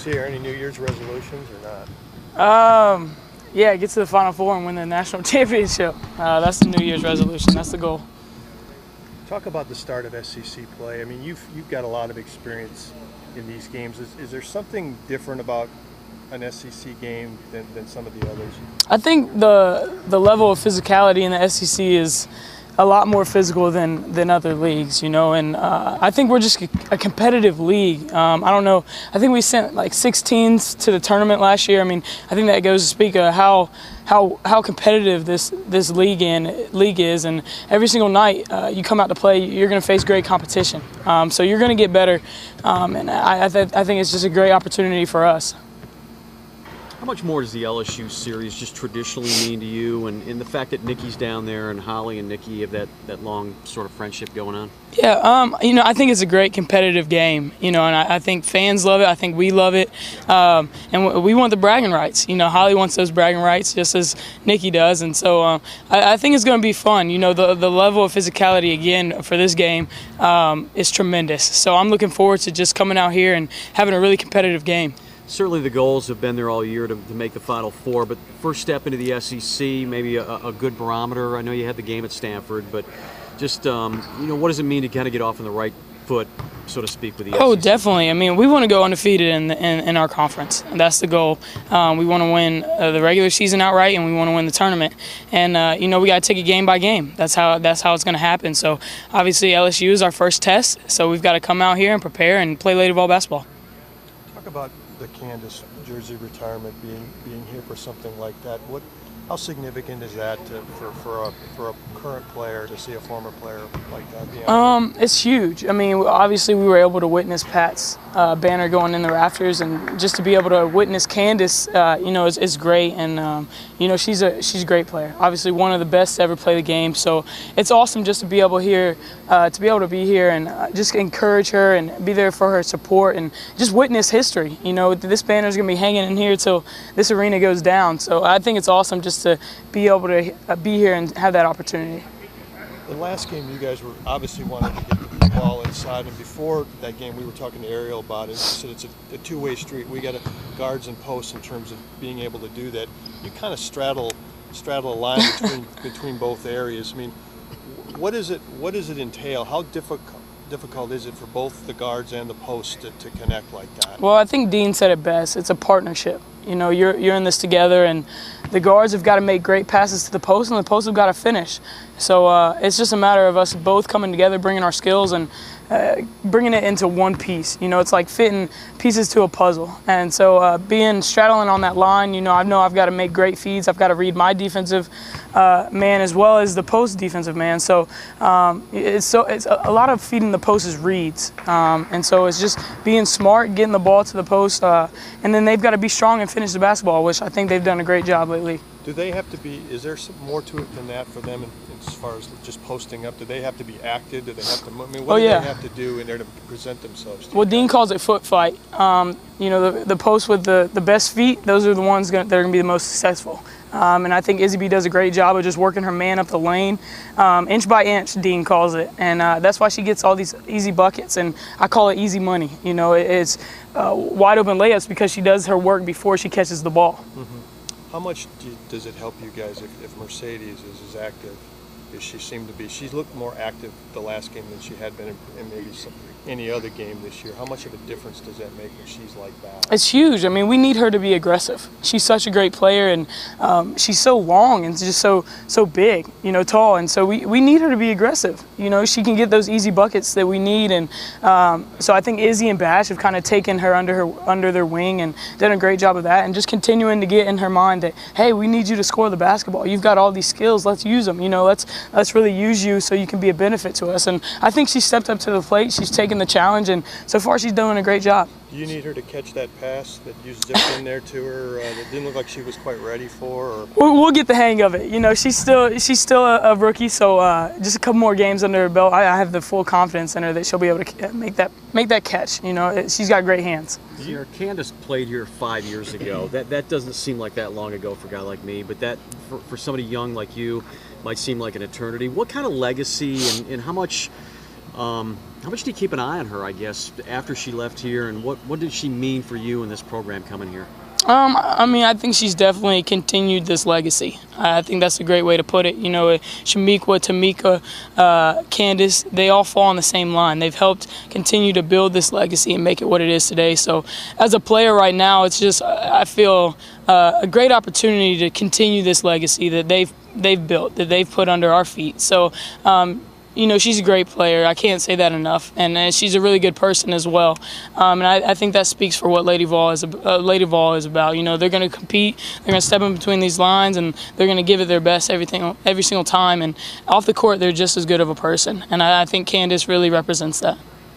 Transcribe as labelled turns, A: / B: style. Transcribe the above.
A: year? Any New Year's resolutions or not?
B: Yeah, get to the Final Four and win the national championship. That's the New Year's resolution. That's the goal.
A: Talk about the start of SEC play. I mean, you've got a lot of experience in these games. Is there something different about an SEC game than some of the others?
B: I think the level of physicality in the SEC is a lot more physical than other leagues, you know, and I think we're just a competitive league. I don't know. I think we sent like 6 teams to the tournament last year. I mean, I think that goes to speak of how competitive this league is, and every single night you come out to play, you're going to face great competition. So you're going to get better, and I think it's just a great opportunity for us.
C: How much more does the LSU series just traditionally mean to you, and the fact that Nikki's down there and Holly and Nikki have that long sort of friendship going on?
B: Yeah, you know, I think it's a great competitive game, you know, and I think fans love it. I think we love it, and we want the bragging rights. You know, Holly wants those bragging rights just as Nikki does, and so I think it's going to be fun. You know, the level of physicality again for this game is tremendous. So I'm looking forward to just coming out here and having a really competitive game.
C: Certainly the goals have been there all year to make the Final Four, but first step into the SEC, maybe a good barometer. I know you had the game at Stanford, but just, you know, what does it mean to kind of get off on the right foot, so to speak, with the SEC?
B: Oh, definitely. I mean, we want to go undefeated in our conference. That's the goal. We want to win the regular season outright, and we want to win the tournament. And, you know, we got to take it game by game. That's how it's going to happen. So, obviously, LSU is our first test, so we've got to come out here and prepare and play Lady Ball basketball.
A: Talk about the Candace jersey retirement being here for something like that. How significant is that for a current player to see a former player like that?
B: It's huge. I mean, obviously we were able to witness Pat's banner going in the rafters, and just to be able to witness Candace, you know, is great. And you know, she's a great player. Obviously, one of the best to ever play the game. So it's awesome just to be able to be here and just encourage her and be there for her support and just witness history. You know, this banner is going to be hanging in here till this arena goes down. So I think it's awesome just to be able to be here and have that opportunity.
A: The last game, you guys were obviously wanting to get the ball inside, and before that game, we were talking to Ariel about it. He said it's a two-way street. We got guards and posts in terms of being able to do that. You kind of straddle a line between both areas. I mean, what does it entail? How difficult is it for both the guards and the posts to connect like that?
B: Well, I think Dean said it best. It's a partnership. You know, you're in this together, and the guards have got to make great passes to the post, and the posts have got to finish. So it's just a matter of us both coming together, bringing our skills, and bringing it into one piece. You know, it's like fitting pieces to a puzzle. And so straddling on that line, you know I've got to make great feeds. I've got to read my defensive man as well as the post defensive man. So it's a lot of feeding the post is reads. And so it's just being smart, getting the ball to the post, and then they've got to be strong and finish the basketball, which I think they've done a great job lately.
A: Do they have to be, is there some more to it than that for them as far as just posting up? Do they have to be active? Do they have to, I mean, what do they have to do in there to present themselves to
B: Well, Dean calls it foot fight. You know, the posts with the best feet, those are the ones that are going to be the most successful. And I think Izzy B does a great job of just working her man up the lane, inch by inch, Dean calls it. And that's why she gets all these easy buckets, and I call it easy money. You know, it's wide open layups because she does her work before she catches the ball.
A: Mm-hmm. How much does it help you guys if Mercedes is as active as she seemed to be? She's looked more active the last game than she had been in maybe any other game this year. How much of a difference does that make when she's like that?
B: It's huge. I mean, we need her to be aggressive. She's such a great player, and she's so long and just so big, you know, tall. And so we need her to be aggressive. You know, she can get those easy buckets that we need. And so I think Izzy and Bash have kind of taken her under their wing and done a great job of that, and just continuing to get in her mind that, hey, we need you to score the basketball. You've got all these skills. Let's use them. You know, let's really use you so you can be a benefit to us. And I think she stepped up to the plate. She's taken the challenge, and so far she's doing a great job.
A: Do you need her to catch that pass that you zipped in there to her that didn't look like she was quite ready for? Or?
B: We'll get the hang of it. You know, she's still a rookie, so just a couple more games under her belt. I have the full confidence in her that she'll be able to make that catch. You know, she's got great hands.
C: Sierra, Candace played here 5 years ago. That doesn't seem like that long ago for a guy like me, but that for somebody young like you might seem like an eternity. What kind of legacy and how much How much do you keep an eye on her, I guess, after she left here, and what did she mean for you in this program coming here?
B: I mean, I think she's definitely continued this legacy. I think that's a great way to put it. You know, Shamikwa, Tamika, Candace, they all fall on the same line. They've helped continue to build this legacy and make it what it is today. So as a player right now, it's just, I feel a great opportunity to continue this legacy that they've built, that they've put under our feet. So, you know, she's a great player. I can't say that enough. And she's a really good person as well. And I think that speaks for what Lady Vol is about. You know, they're going to compete. They're going to step in between these lines, and they're going to give it their best every single time. And off the court, they're just as good of a person. And I think Candace really represents that.